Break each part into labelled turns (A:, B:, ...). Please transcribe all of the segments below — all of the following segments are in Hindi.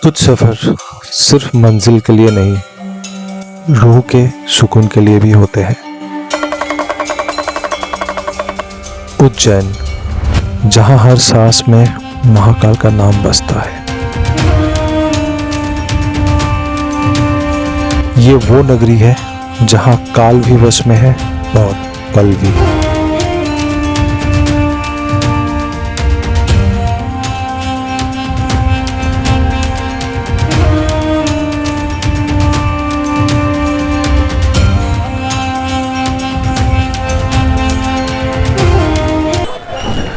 A: कुछ सफ़र सिर्फ मंजिल के लिए नहीं, रूह के सुकून के लिए भी होते हैं। उज्जैन, जहाँ हर सांस में महाकाल का नाम बसता है। ये वो नगरी है जहाँ काल भी वश में है और कल भी।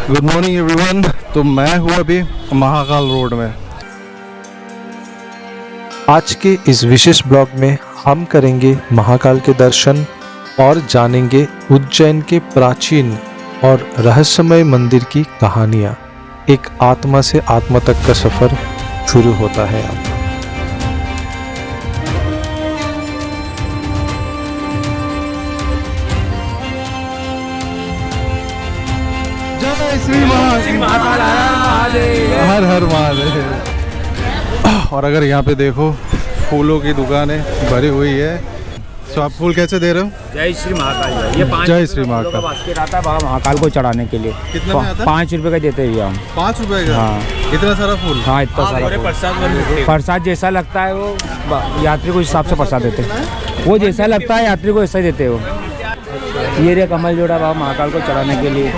B: Good morning everyone. तो मैं हूँ अभी महाकाल रोड में।
A: आज के इस विशेष ब्लॉग में हम करेंगे महाकाल के दर्शन और जानेंगे उज्जैन के प्राचीन और रहस्यमय मंदिर की कहानियाँ। एक आत्मा से आत्मा तक का सफ़र शुरू होता है अब।
B: जय श्री महाकाल, हर हर महादेव। और अगर यहाँ पे देखो फूलों की दुकानें भरी हुई है। तो आप फूल कैसे दे रहे हो?
C: जय श्री महाकाल। ये
B: जय श्री महाकाल
C: बास्केट आता है बाबा महाकाल को चढ़ाने के लिए।
B: कितने में आता है?
C: 5 रुपए का देते हैं हम।
B: 5 रुपए का?
C: हाँ।
B: इतना सारा फूल?
C: हाँ, इतना सारा प्रसाद जैसा लगता है वो यात्री को हिसाब से प्रसाद देते हैं। वो जैसा लगता है यात्री को ऐसा ही देते हो। ये रे कमल जोड़ा बाबा महाकाल को चढ़ाने के लिए।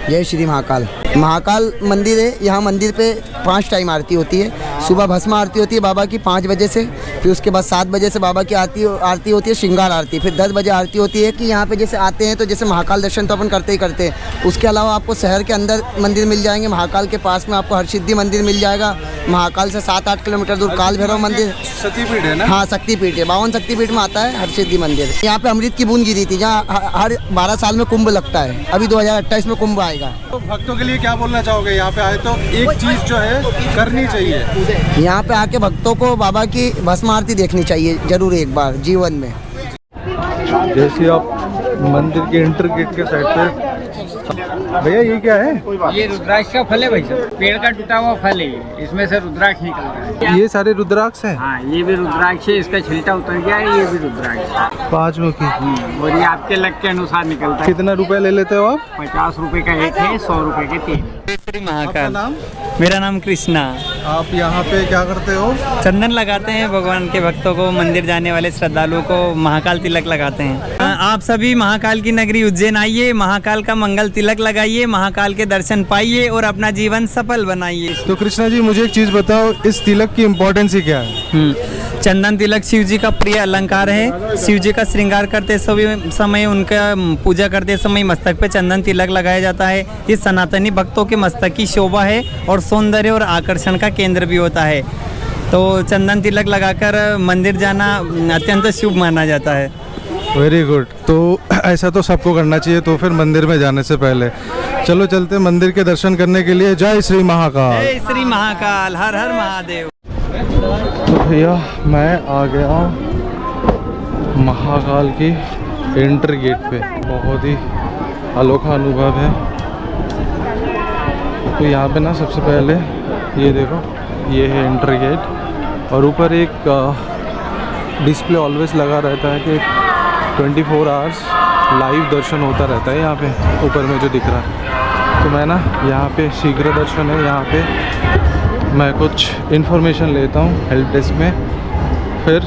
D: जय श्री महाकाल। महाकाल मंदिर है। यहाँ मंदिर पे 5 टाइम आरती होती है। सुबह भस्म आरती होती है बाबा की 5 बजे से, फिर उसके बाद 7 बजे से बाबा की आरती होती है, श्रृंगार आरती। फिर 10 बजे आरती होती है कि यहाँ पे जैसे आते हैं तो जैसे महाकाल दर्शन तो अपन करते ही करते हैं। उसके अलावा आपको शहर के अंदर मंदिर मिल जाएंगे। महाकाल के पास में आपको हरसिद्धि मंदिर मिल जाएगा। महाकाल से 7-8 किलोमीटर दूर काल भैरव मंदिर,
B: शक्तिपीठ है ना?
D: हाँ, शक्तिपीठ है। 52 शक्तिपीठ में आता है हरसिद्धि मंदिर। यहाँ पे अमृत की बूंद गिरी थी, जहाँ हर 12 साल में कुंभ लगता है। अभी 2028 में कुंभ आएगा।
B: तो भक्तों के लिए क्या बोलना चाहोगे? यहाँ पे आए तो एक चीज जो है करनी चाहिए।
D: यहाँ पे आके भक्तों को बाबा की भस्म आरती देखनी चाहिए जरूर एक बार जीवन में।
B: जैसे आप मंदिर के इंटर गेट के साइड पे, भैया ये क्या है?
C: ये रुद्राक्ष का फल है भाई साहब। पेड़ का टूटा हुआ फल है, इसमें से रुद्राक्ष निकल रहा है।
B: ये सारे रुद्राक्ष हैं?
C: हाँ, ये भी रुद्राक्ष है। इसका छिलटा उतर गया है। ये भी रुद्राक्ष
B: 5 मुखी।
C: और ये आपके लक के अनुसार निकलता है।
B: कितना रुपए ले लेते हो आप?
C: 50 रुपए का एक है, 100 रुपए के 3।
E: श्री
B: आपका
E: महाकाल।
B: नाम?
E: मेरा नाम कृष्णा।
B: आप यहाँ पे क्या करते हो?
E: चंदन लगाते हैं भगवान के भक्तों को, मंदिर जाने वाले श्रद्धालुओं को महाकाल तिलक लगाते हैं। आप सभी महाकाल की नगरी उज्जैन आइए, महाकाल का मंगल तिलक लगाइए, महाकाल के दर्शन पाइए और अपना जीवन सफल बनाइए।
B: तो कृष्णा जी, मुझे एक चीज बताओ, इस तिलक की इम्पोर्टेंस ही क्या है?
E: चंदन तिलक शिव जी का प्रिय अलंकार है। शिव जी का श्रृंगार करते समय उनका पूजा करते समय मस्तक पे चंदन तिलक लगाया जाता है। ये सनातनी भक्तों के मस्तक की शोभा है और सौंदर्य और आकर्षण का केंद्र भी होता है। तो चंदन तिलक लगाकर मंदिर जाना अत्यंत शुभ माना जाता है।
B: Very good. तो ऐसा तो सबको करना चाहिए। तो फिर मंदिर में जाने से पहले चलो चलते मंदिर के दर्शन करने के लिए। जय श्री महाकाल।
E: जय श्री महाकाल, हर हर महादेव।
B: तो भैया मैं आ गया महाकाल की एंटर गेट पे। बहुत ही अनोखा अनुभव है। तो यहाँ पे ना सबसे पहले ये देखो, ये है एंटर गेट और ऊपर एक डिस्प्ले ऑलवेज लगा रहता है कि 24 आवर्स लाइव दर्शन होता रहता है यहाँ पे ऊपर में जो दिख रहा है। तो मैं ना यहाँ पे शीघ्र दर्शन है, यहाँ पे मैं कुछ इन्फॉर्मेशन लेता हूँ हेल्प डेस्क में, फिर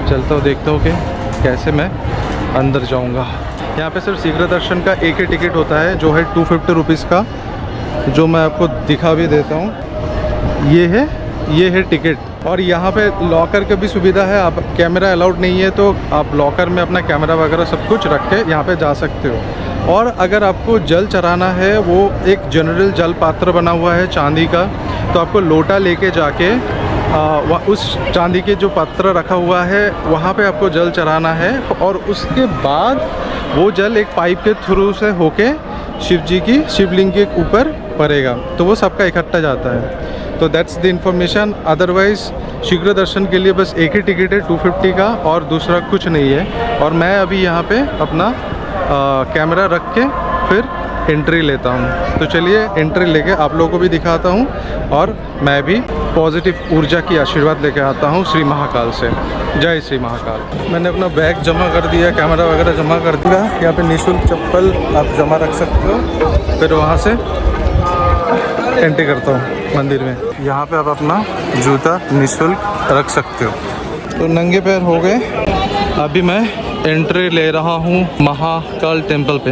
B: चलता हूँ देखता हूँ कि कैसे मैं अंदर जाऊँगा। यहाँ पे सिर्फ शीघ्र दर्शन का एक ही टिकट होता है जो है 250 रुपीज़ का, जो मैं आपको दिखा भी देता हूँ। ये है टिकट। और यहाँ पे लॉकर की भी सुविधा है। आप कैमरा अलाउड नहीं है तो आप लॉकर में अपना कैमरा वगैरह सब कुछ रख के यहाँ पे जा सकते हो। और अगर आपको जल चढ़ाना है, वो एक जनरल जल पात्र बना हुआ है चांदी का, तो आपको लोटा लेके जाके उस चांदी के जो पात्र रखा हुआ है वहाँ पे आपको जल चढ़ाना है। और उसके बाद वो जल एक पाइप के थ्रू से होके शिव जी की शिवलिंग के ऊपर पड़ेगा, तो वो सबका इकट्ठा जाता है। तो दैट्स द इन्फॉर्मेशन। अदरवाइज़ शीघ्र दर्शन के लिए बस एक ही टिकट है 250 का और दूसरा कुछ नहीं है। और मैं अभी यहाँ पे अपना कैमरा रख के फिर एंट्री लेता हूँ। तो चलिए एंट्री लेके आप लोगों को भी दिखाता हूँ और मैं भी पॉजिटिव ऊर्जा की आशीर्वाद लेके आता हूँ श्री महाकाल से। जय श्री महाकाल। मैंने अपना बैग जमा कर दिया, कैमरा वगैरह जमा कर दिया। यहाँ पे निःशुल्क चप्पल आप जमा रख सकते हो। फिर वहाँ से एंट्री करता हूँ मंदिर में। यहाँ पे आप अपना जूता निःशुल्क रख सकते हो। तो नंगे पैर हो गए, अभी मैं एंट्री ले रहा हूँ महाकाल टेम्पल पे।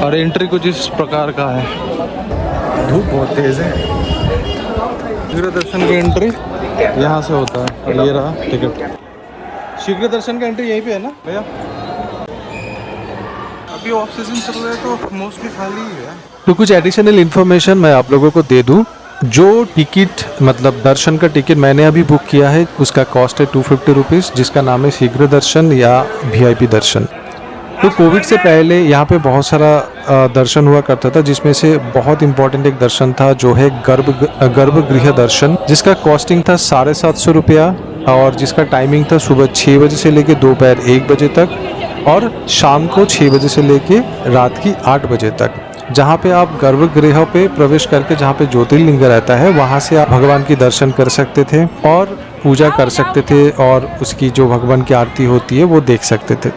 B: और एंट्री कुछ इस प्रकार का है। धूप बहुत तेज़ है। शीघ्र दर्शन की एंट्री यहाँ से होता है। और ये रहा टिकट। शीघ्र दर्शन का एंट्री यहीं पे है ना भैया? अभी ऑफ सीजन चल रहा है तो मोस्टली खाली ही है।
A: तो कुछ एडिशनल इन्फॉर्मेशन मैं आप लोगों को दे दूं। जो टिकट मतलब दर्शन का टिकट मैंने अभी बुक किया है उसका कॉस्ट है 250 रुपीज़, जिसका नाम है शीघ्र दर्शन या VIP दर्शन। तो कोविड से पहले यहाँ पे बहुत सारा दर्शन हुआ करता था, जिसमें से बहुत इम्पोर्टेंट एक दर्शन था जो है गर्भगृह दर्शन, जिसका कॉस्टिंग था 750 रुपया और जिसका टाइमिंग था सुबह 6 बजे से लेके दोपहर 1 बजे तक और शाम को 6 बजे से लेके रात की 8 बजे तक। जहाँ पे आप गर्भगृह पे प्रवेश करके जहाँ पे ज्योतिर्लिंग रहता है वहाँ से आप भगवान की दर्शन कर सकते थे और पूजा कर सकते थे और उसकी जो भगवान की आरती होती है वो देख सकते थे।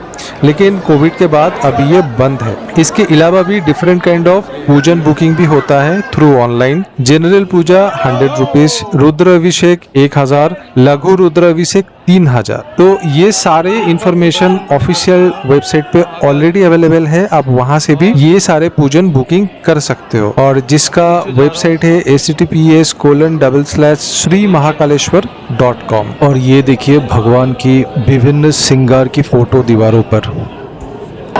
A: लेकिन कोविड के बाद अभी ये बंद है। इसके अलावा भी डिफरेंट काइंड ऑफ पूजन बुकिंग भी होता है थ्रू ऑनलाइन। जनरल पूजा 100 रुपीज, रुद्र अभिषेक 1000, लघु रुद्र अभिषेक 3000। तो ये सारे इंफॉर्मेशन ऑफिशियल वेबसाइट पे ऑलरेडी अवेलेबल है। आप वहां से भी ये सारे पूजन बुकिंग कर सकते हो और जिसका वेबसाइट है https://श्रीमहाकालेश्वर.com। और ये देखिए भगवान की विभिन्न श्रृंगार की फोटो दीवारों पर।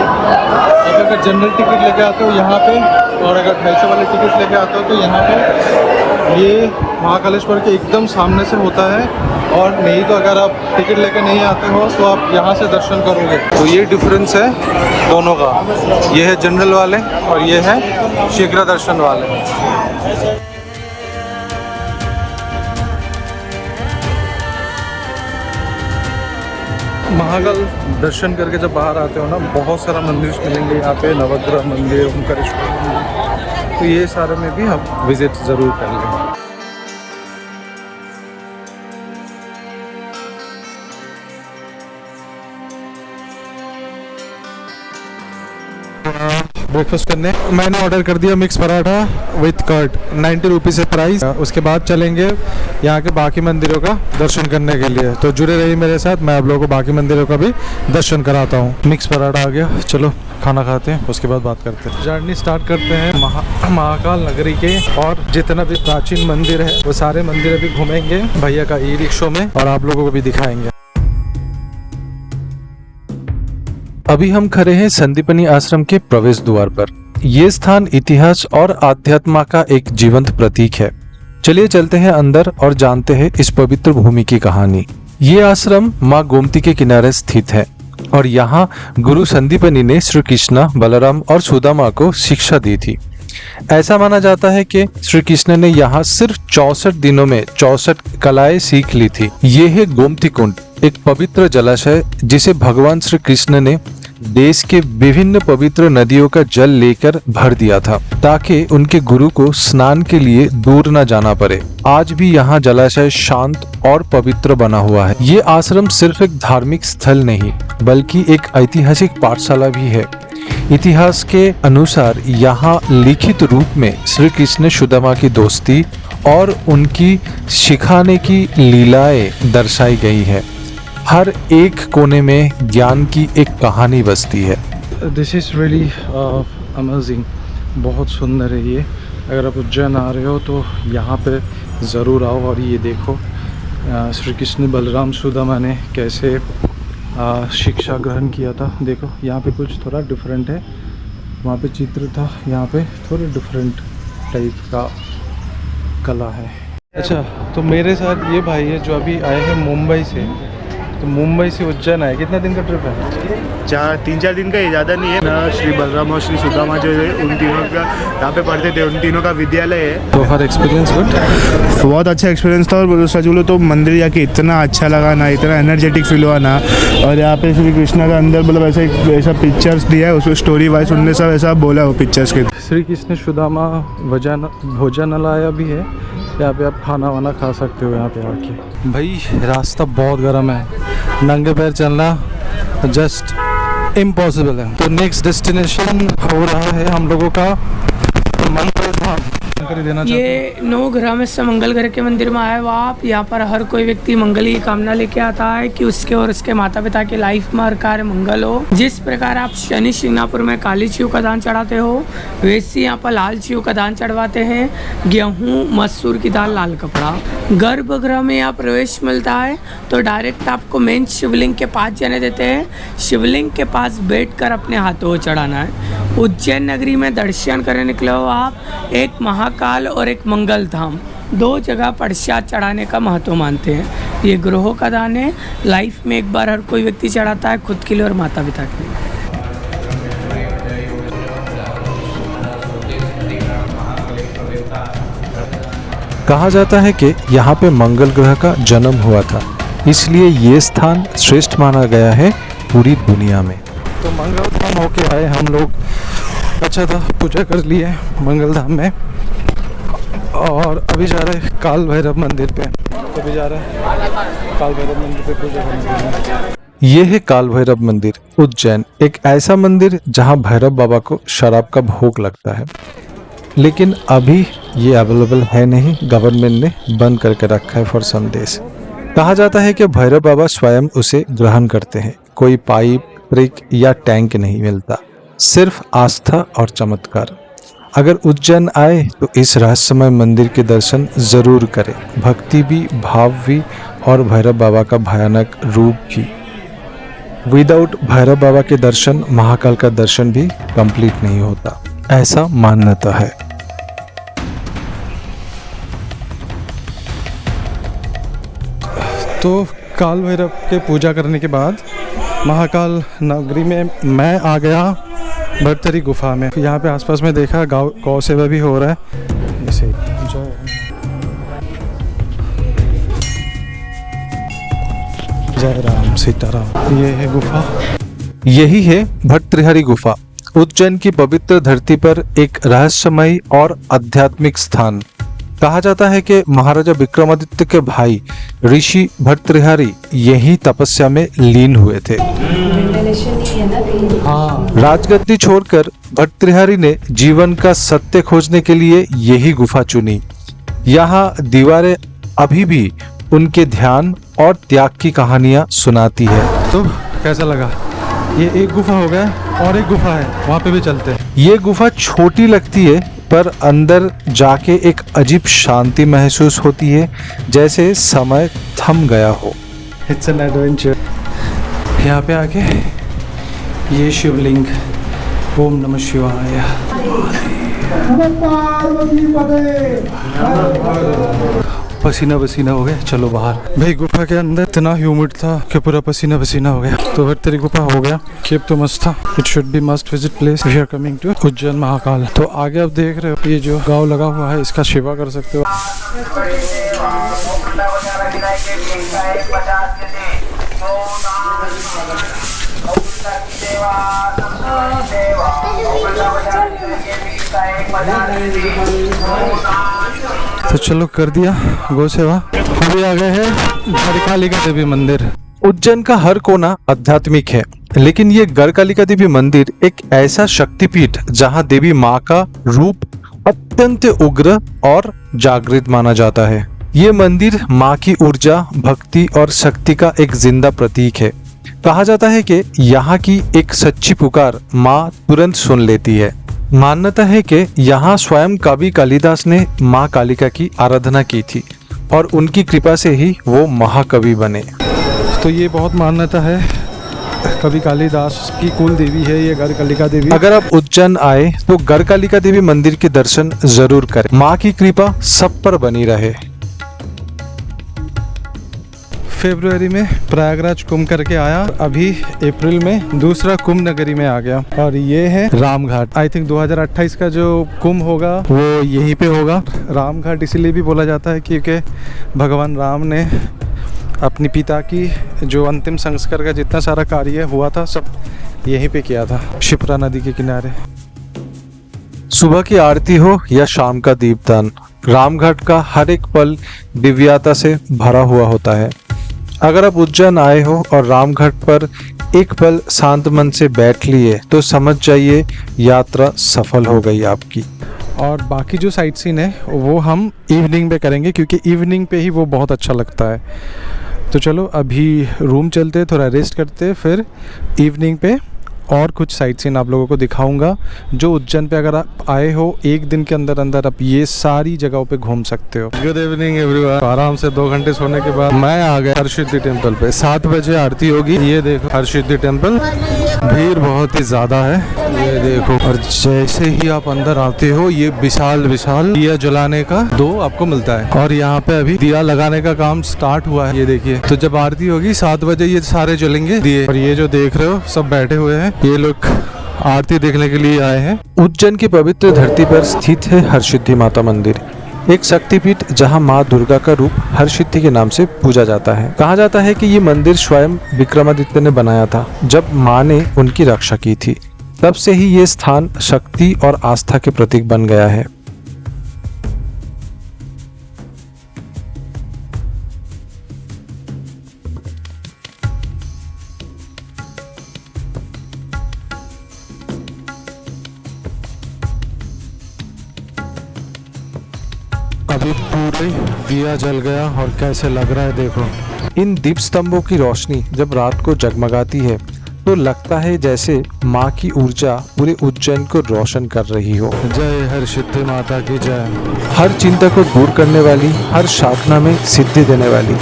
B: अगर जनरल टिकट लेके आते हो यहाँ पे और अगर 250 वाले टिकट लेके आते हो तो यहाँ पे ये महाकालेश्वर के एकदम सामने से होता है। और नहीं तो अगर आप टिकट लेके नहीं आते हो तो आप यहाँ से दर्शन करोगे। तो ये डिफरेंस है दोनों का। ये है जनरल वाले और ये है शीघ्र दर्शन वाले। महाकाल दर्शन करके जब बाहर आते हो ना, बहुत सारा मंदिर मिलेंगे यहाँ पे। नवग्रह मंदिर, ओंकारेश्वर मंदिर, तो ये सारे में भी हम विजिट ज़रूर कर लें। ब्रेकफास्ट करने मैंने ऑर्डर कर दिया mix paratha with curd, 90 rupees है प्राइस। उसके बाद चलेंगे यहाँ के बाकी मंदिरों का दर्शन करने के लिए। तो जुड़े रहिए मेरे साथ, मैं आप लोगों को बाकी मंदिरों का भी दर्शन कराता हूँ। मिक्स पराठा आ गया, चलो खाना खाते हैं, उसके बाद बात करते हैं। जर्नी स्टार्ट करते हैं महाकाल नगरी के। और जितना भी प्राचीन मंदिर है वो सारे मंदिर अभी घूमेंगे भैया का ई-रिक्शा में और आप लोगों को भी दिखाएंगे।
A: अभी हम खड़े हैं संदीपनी आश्रम के प्रवेश द्वार पर। ये स्थान इतिहास और आध्यात्म का एक जीवंत प्रतीक है। चलिए चलते हैं अंदर और जानते हैं इस पवित्र भूमि की कहानी। ये आश्रम माँ गोमती के किनारे स्थित है और यहाँ गुरु संदीपनी ने श्री कृष्ण, बलराम और सुदामा को शिक्षा दी थी। ऐसा माना जाता है कि श्री कृष्ण ने यहाँ सिर्फ 64 दिनों में 64 कलाएं सीख ली थी। ये है गोमती कुंड, एक पवित्र जलाशय जिसे भगवान श्री कृष्ण ने देश के विभिन्न पवित्र नदियों का जल लेकर भर दिया था ताकि उनके गुरु को स्नान के लिए दूर न जाना पड़े। आज भी यहाँ जलाशय शांत और पवित्र बना हुआ है। ये आश्रम सिर्फ एक धार्मिक स्थल नहीं बल्कि एक ऐतिहासिक पाठशाला भी है। इतिहास के अनुसार यहाँ लिखित रूप में श्री कृष्ण सुदामा की दोस्ती और उनकी सिखाने की लीलाएं दर्शाई गई है। हर एक कोने में ज्ञान की एक कहानी बसती है।
B: दिस इज़ रियली अमेजिंग, बहुत सुंदर है ये। अगर आप उज्जैन आ रहे हो तो यहाँ पे ज़रूर आओ और ये देखो श्री कृष्ण बलराम सुदामा ने कैसे शिक्षा ग्रहण किया था। देखो यहाँ पे कुछ थोड़ा डिफरेंट है, वहाँ पे चित्र था, यहाँ पे थोड़ा डिफरेंट टाइप का कला है। अच्छा, तो मेरे साथ ये भाई है जो अभी आए हैं मुंबई से। तो मुंबई से उज्जैन आए, कितना दिन का ट्रिप है?
F: 3-4 दिन का, ये ज़्यादा नहीं है ना। श्री बलराम और श्री सुदामा जो है उन तीनों का यहाँ पे पढ़ते थे, उन तीनों का विद्यालय है।
B: तो हर एक्सपीरियंस गुड,
F: बहुत अच्छा एक्सपीरियंस था। और सच बोलो तो मंदिर जाके इतना अच्छा लगा ना, इतना एनर्जेटिक फील हुआ ना। और यहाँ पे श्री कृष्णा का अंदर मतलब ऐसा पिक्चर्स दिया है, उसको स्टोरी वाइज उनने सब ऐसा बोला वो पिक्चर्स के।
B: श्री कृष्ण सुदामा भोजनालय भी है यहाँ पे आप खाना वाना खा सकते हो यहाँ पे आके। भाई रास्ता बहुत गर्म है, नंगे पैर चलना जस्ट इम्पॉसिबल है। तो नेक्स्ट डेस्टिनेशन हो रहा है हम लोगों का मंगल धाम। जानकारी देना चाहते
G: ये 9 ग्रह में से मंगल ग्रह के मंदिर में आया हुआ आप। यहाँ पर हर कोई व्यक्ति मंगल की कामना लेके आता है कि उसके और उसके माता पिता की लाइफ में हर कार्य मंगल हो। जिस प्रकार आप शनि शिंगणापुर में काली चीव का दान चढ़ाते हो, वैसे यहाँ पर लाल चीव का दान चढ़वाते हैं, गेहूँ मसूर की दाल लाल कपड़ा। गर्भगृह में यहाँ प्रवेश मिलता है तो डायरेक्ट आपको मेन शिवलिंग के पास जाने देते हैं। शिवलिंग के पास बैठकर अपने हाथों चढ़ाना है। उज्जैन नगरी में दर्शन करने निकले हो आप, एक महाकाल और एक मंगल धाम, 2 जगह प्रसाद चढ़ाने का महत्व मानते हैं। ये ग्रहों का दान है, लाइफ में एक बार हर कोई व्यक्ति चढ़ाता है, खुद के लिए और माता पिता के लिए।
A: कहा जाता है कि यहाँ पे मंगल ग्रह का जन्म हुआ था, इसलिए ये स्थान श्रेष्ठ माना गया है पूरी दुनिया में।
B: तो मंगल धाम होके आए हम लोग, अच्छा था, पूजा कर लिए मंगल धाम में और अभी जा रहे हैं काल भैरव मंदिर पे। अभी जा रहे हैं काल भैरव मंदिर पे पूजा करने के लिए।
A: ये है काल भैरव मंदिर उज्जैन, एक ऐसा मंदिर जहाँ भैरव बाबा को शराब का भोग लगता है, लेकिन अभी ये अवेलेबल है नहीं, गवर्नमेंट ने बंद करके रखा है फॉर सम डेज। कहा जाता है कि भैरव बाबा स्वयं उसे ग्रहण करते हैं, कोई पाइप ब्रिक या टैंक नहीं मिलता, सिर्फ आस्था और चमत्कार। अगर उज्जैन आए तो इस रहस्यमय मंदिर के दर्शन जरूर करें, भक्ति भी, भाव भी और भैरव बाबा का भयानक रूप भी। विदाउट भैरव बाबा के दर्शन महाकाल का दर्शन भी कंप्लीट नहीं होता, ऐसा मान्यता है।
B: तो काल भैरव के पूजा करने के बाद महाकाल नगरी में मैं आ गया भट्टरी गुफा में। यहाँ पे आसपास में देखा गौ सेवा भी हो रहा है। ऐसे जय राम सीताराम। ये है गुफा,
A: यही है भट्टृहरि गुफा, उज्जैन की पवित्र धरती पर एक रहस्यमयी और आध्यात्मिक स्थान। कहा जाता है कि महाराजा विक्रमादित्य के भाई ऋषि भट्टृहरि यही तपस्या में लीन हुए थे। राजगद्दी छोड़कर भट्टृहरि ने जीवन का सत्य खोजने के लिए यही गुफा चुनी। यहाँ दीवारें अभी भी उनके ध्यान और त्याग की कहानियां सुनाती है।
B: तो कैसा लगा? ये एक गुफा हो गया और एक गुफा है, वहाँ पे भी चलते हैं।
A: ये गुफा छोटी लगती है पर अंदर जाके एक अजीब शांति महसूस होती है, जैसे समय थम गया हो।
B: It's an adventure. यहाँ पे आके ये शिवलिंग, ओम नमः शिवाय। पसीना पसीना हो गया, चलो बाहर। भाई गुफा के अंदर इतना ह्यूमिड था कि पूरा पसीना पसीना हो गया। तो भट्टरी गुफा हो गया, केप तो मस्त था। It should be must visit place we are coming to Ujjain Mahakal. तो आगे आप देख रहे हो ये जो गाँव लगा हुआ है, इसका सेवा कर सकते हो। तो चलो कर दिया गौ सेवा। अभी आ गए हैं गढ़कालिका देवी मंदिर।
A: उज्जैन का हर कोना आध्यात्मिक है, लेकिन ये गढ़कालिका देवी मंदिर एक ऐसा शक्तिपीठ जहां देवी माँ का रूप अत्यंत उग्र और जागृत माना जाता है। ये मंदिर माँ की ऊर्जा, भक्ति और शक्ति का एक जिंदा प्रतीक है। कहा जाता है कि यहाँ की एक सच्ची पुकार माँ तुरंत सुन लेती है। मान्यता है कि यहाँ स्वयं कवि कालिदास ने माँ कालिका की आराधना की थी और उनकी कृपा से ही वो महाकवि बने।
B: तो ये बहुत मान्यता है, कवि कालिदास की कुल देवी है ये गढ़कालिका देवी।
A: अगर आप उज्जैन आए तो गढ़कालिका देवी मंदिर के दर्शन जरूर करें, माँ की कृपा सब पर बनी रहे।
B: फरवरी में प्रयागराज कुंभ करके आया, अभी अप्रैल में दूसरा कुंभ नगरी में आ गया। और ये है रामघाट। आई थिंक 2028 का जो कुंभ होगा वो यहीं पे होगा। रामघाट इसीलिए भी बोला जाता है क्योंकि भगवान राम ने अपनी पिता की जो अंतिम संस्कार का जितना सारा कार्य हुआ था सब यहीं पे किया था, शिप्रा नदी के किनारे।
A: सुबह की आरती हो या शाम का दीपदान, रामघाट का हर एक पल दिव्यता से भरा हुआ होता है। अगर आप उज्जैन आए हो और रामघाट पर एक पल शांत मन से बैठ लिए तो समझ जाइए यात्रा सफल हो गई आपकी।
B: और बाकी जो साइट सीन है वो हम इवनिंग पे करेंगे, क्योंकि इवनिंग पे ही वो बहुत अच्छा लगता है। तो चलो अभी रूम चलते, थोड़ा रेस्ट करते, फिर इवनिंग पे और कुछ साइट सीन आप लोगों को दिखाऊंगा जो उज्जैन पे अगर आप आए हो एक दिन के अंदर अंदर आप ये सारी जगहों पे घूम सकते हो। Good evening everyone. आराम से 2 घंटे सोने के बाद मैं आ गया हरसिद्धि टेम्पल पे। 7 बजे आरती होगी। ये देखो हरसिद्धि टेम्पल, भीड़ बहुत ही ज़्यादा है, ये देखो। और जैसे ही आप अंदर आते हो ये विशाल विशाल दिया जलाने का 2 आपको मिलता है, और यहाँ पे अभी दिया लगाने का काम स्टार्ट हुआ है। ये देखिए, तो जब आरती होगी 7 बजे ये सारे जलेंगे दिए। और ये जो देख रहे हो सब बैठे हुए हैं, ये लोग आरती देखने के लिए आए हैं।
A: उज्जैन की पवित्र धरती पर स्थित है हरसिद्धि माता मंदिर, एक शक्तिपीठ जहां मां दुर्गा का रूप हरसिद्धि के नाम से पूजा जाता है। कहा जाता है कि ये मंदिर स्वयं विक्रमादित्य ने बनाया था जब मां ने उनकी रक्षा की थी। तब से ही ये स्थान शक्ति और आस्था के प्रतीक बन गया है।
B: अभी पूरे दिया जल गया और कैसे लग रहा है देखो।
A: इन दीप स्तंभों की रोशनी जब रात को जगमगाती है तो लगता है जैसे माँ की ऊर्जा पूरे उज्जैन को रोशन कर रही हो।
B: जय हरसिद्धि माता की जय।
A: हर चिंता को दूर करने वाली, हर साधना में सिद्धि देने वाली,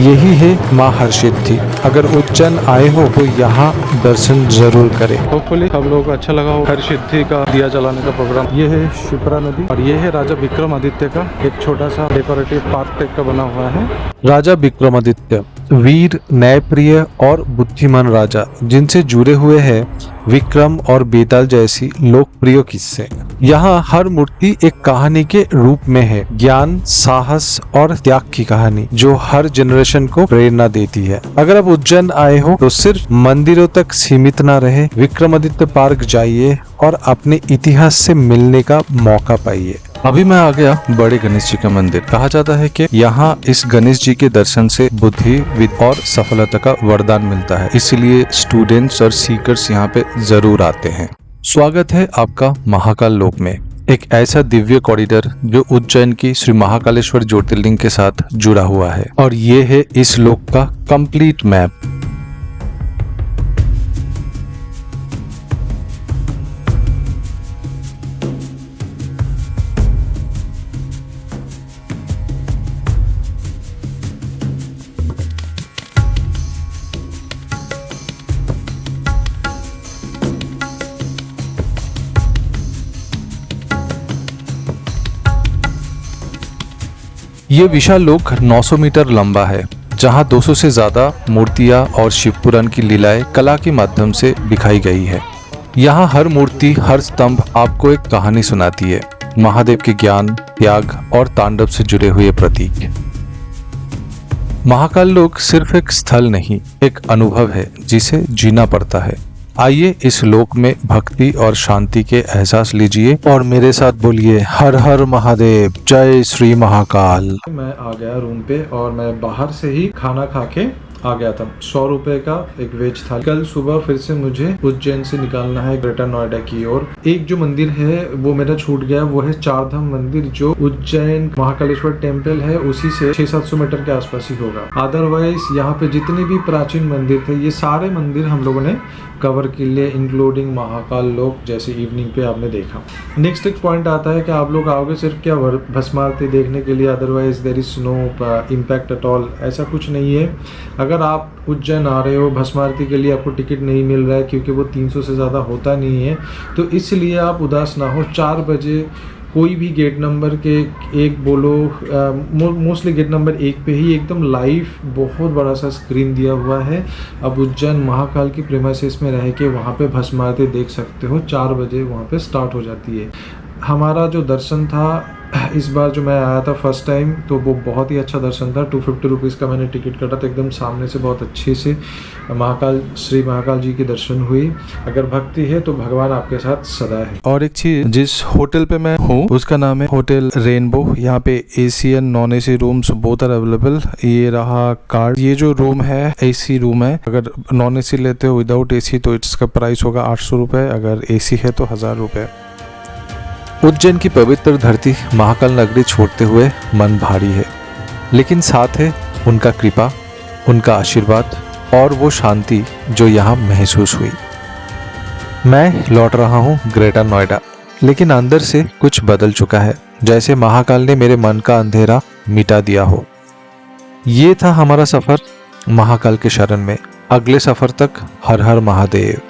A: यही है माँ हरसिद्धि। अगर उज्जैन आए हो तो यहाँ दर्शन जरूर करें।
B: होपफुली सब लोगों को अच्छा लगा हो हरसिद्धि का दिया जलाने का प्रोग्राम। ये है शिप्रा नदी और ये है राजा विक्रमादित्य का एक छोटा सा डेकोरेटिव पार्क टाइप का बना हुआ है।
A: राजा विक्रमादित्य वीर, न्यायप्रिय और बुद्धिमान राजा, जिनसे जुड़े हुए हैं विक्रम और बेताल जैसी लोकप्रिय किस्से। यहाँ हर मूर्ति एक कहानी के रूप में है, ज्ञान, साहस और त्याग की कहानी जो हर जनरेशन को प्रेरणा देती है। अगर आप उज्जैन आए हो तो सिर्फ मंदिरों तक सीमित ना रहे, विक्रमादित्य पार्क जाइए और अपने इतिहास से मिलने का मौका पाइए।
H: अभी मैं आ गया बड़े गणेश जी का मंदिर। कहा जाता है कि यहाँ इस गणेश जी के दर्शन से बुद्धि, विद्या और सफलता का वरदान मिलता है, इसलिए स्टूडेंट्स और सीकर्स यहाँ पे जरूर आते हैं। स्वागत है आपका महाकाल लोक में, एक ऐसा दिव्य कॉरिडोर जो उज्जैन की श्री महाकालेश्वर ज्योतिर्लिंग के साथ जुड़ा हुआ है। और ये है इस लोक का कंप्लीट मैप। ये विशाल लोक 900 मीटर लंबा है, जहां 200 से ज्यादा मूर्तियां और शिवपुराण की लीलाएं कला के माध्यम से दिखाई गई है। यहाँ हर मूर्ति, हर स्तंभ आपको एक कहानी सुनाती है, महादेव के ज्ञान, त्याग और तांडव से जुड़े हुए प्रतीक। महाकाल लोक सिर्फ एक स्थल नहीं, एक अनुभव है जिसे जीना पड़ता है। आइए इस लोक में भक्ति और शांति के एहसास लीजिए और मेरे साथ बोलिए हर हर महादेव, जय श्री महाकाल।
B: मैं आ गया रूम पे और मैं बाहर से ही खाना खा के आ गया था। 100 रुपए का एक वेज था। कल सुबह फिर से मुझे उज्जैन से निकालना है ग्रेटर नोएडा की ओर। एक जो मंदिर है वो मेरा छूट गया, वो है चारधाम मंदिर जो उज्जैन महाकालेश्वर टेम्पल है उसी से 600-700 मीटर के आसपास ही होगा। अदरवाइज यहाँ पे जितने भी प्राचीन मंदिर थे ये सारे मंदिर हम लोगों ने कवर कर लिए, इंक्लूडिंग महाकाल लोक जैसे इवनिंग पे आपने देखा। नेक्स्ट एक पॉइंट आता है कि आप लोग आओगे सिर्फ क्या भस्म आरती देखने के लिए, otherwise there is no impact at all, ऐसा कुछ नहीं है। अगर आप उज्जैन आ रहे हो, भस्म आरती के लिए आपको टिकट नहीं मिल रहा है क्योंकि वो 300 से ज़्यादा होता नहीं है, तो इसलिए आप उदास ना हो। 4 बजे कोई भी गेट नंबर के 1 बोलो, मोस्टली गेट नंबर 1 पे ही एकदम लाइव बहुत बड़ा सा स्क्रीन दिया हुआ है। अब उज्जैन महाकाल की प्रेमाइसेस में रह के वहाँ पे भस्म आरती देख सकते हो। 4 बजे वहाँ पे स्टार्ट हो जाती है। हमारा जो दर्शन था इस बार जो मैं आया था फर्स्ट टाइम तो वो बहुत ही अच्छा दर्शन था। 250 रुपीज़ का मैंने टिकट काटा तो एकदम सामने से बहुत अच्छे से श्री महाकाल जी के दर्शन हुई। अगर भक्ति है तो भगवान आपके साथ सदा है।
H: और एक चीज, जिस होटल पे मैं हूँ उसका नाम है होटल रेनबो। यहाँ पे AC and non AC rooms both are available. ये रहा कार्ड। ये जो रूम है एसी रूम है। अगर नॉन एसी लेते हो विदाउट एसी तो इसका प्राइस होगा 800 रुपये, अगर एसी है तो 1000 रुपये। उज्जैन की पवित्र धरती महाकाल नगरी छोड़ते हुए मन भारी है, लेकिन साथ है उनका कृपा, उनका आशीर्वाद और वो शांति जो यहाँ महसूस हुई। मैं लौट रहा हूँ ग्रेटर नोएडा, लेकिन अंदर से कुछ बदल चुका है, जैसे महाकाल ने मेरे मन का अंधेरा मिटा दिया हो। ये था हमारा सफर महाकाल के शरण में। अगले सफर तक हर हर महादेव।